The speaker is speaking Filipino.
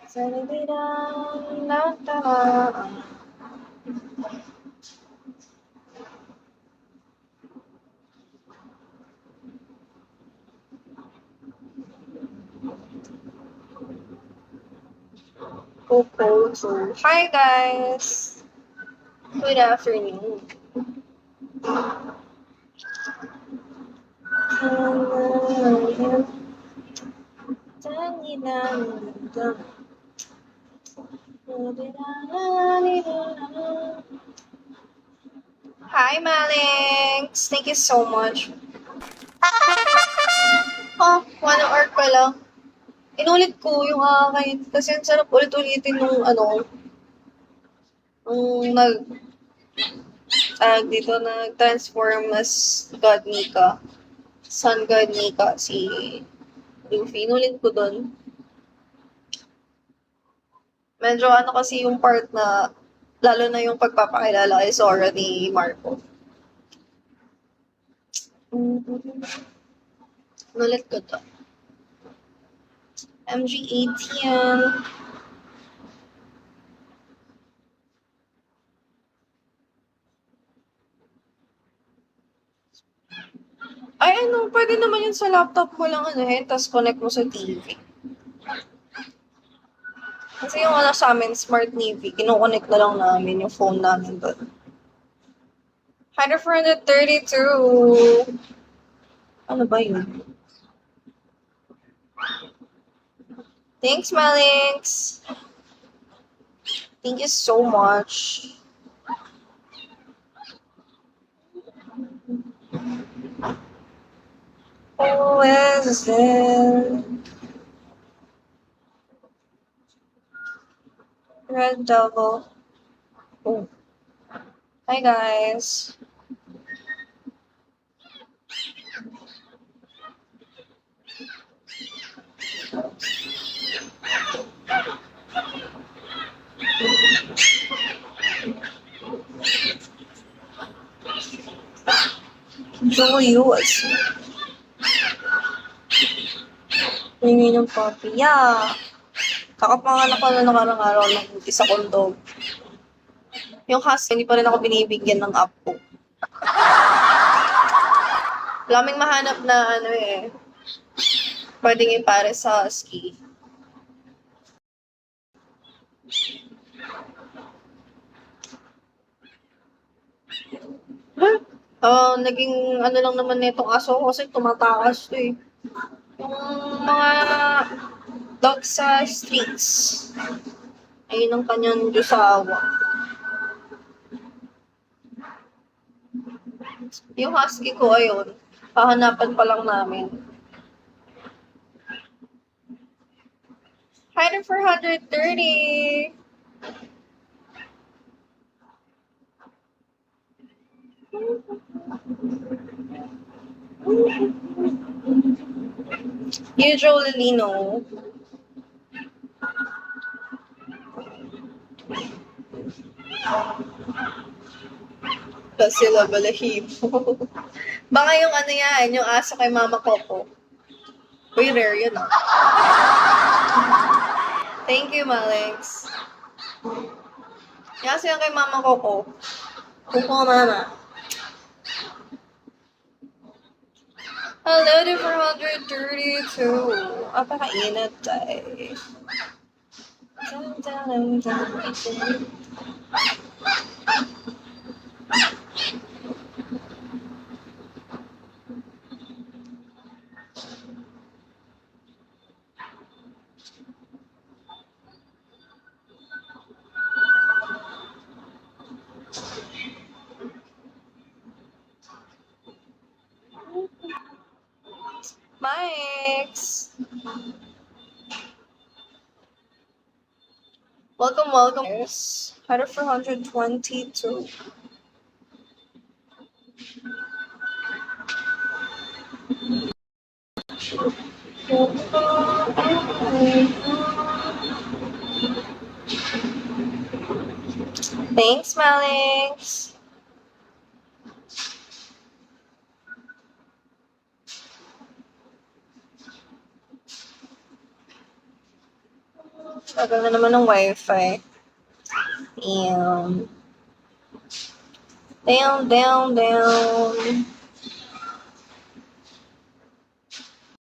Hi guys! Good afternoon. Hi Malix! Thank you so much. Oh, 1 hour pa lang. Inulit ko yung akin. Kasi ang sarap ulit-ulitin nung nung dito nag-transform as God Nika. Sun God Nika, si Luffy. Inulit ko dun. Medyo kasi yung part na, lalo na yung pagpapakilala kay Sora ni Marco. Inulit ko to. MG18. Ay, pwede naman yun sa laptop mo lang, tapos connect mo sa TV. Kasi yung sa amin, Smart TV, kinoconnect na lang namin yung phone namin doon. 132. Ano ba yun? Thanks, Malix. Thank you so much. Who is it? Red Devil. Oh. Hi, guys. Joyous. Hingi ng puppy. Yeah. Kakapanganak ko na nakarang araw ng isa kong dog. Yung husky, hindi pa rin ako binibigyan ng apo. Laming mahanap na pwedeng ipare sa husky. Naging lang naman nitong aso ko kasi tumatakas to eh. Yung mga dog sa streets. Ayun ang kanyang jusawa. Yung husky ko, ayun. Pahanapan pa lang namin. Hi there for 130! Usually, no. Kasi sila balahibo. Baka yung yan, yung aso kay Mama Coco. Uy, rare yun ah. Thank you, Malix. Yung aso yan kay Mama Coco. Coco Mama. Hello to 432. Apakainat tayo. Mike's. Welcome. Yes. Header for 122. Thanks, Malix. Tagal na naman ng wifi. Damn. Down, down, down.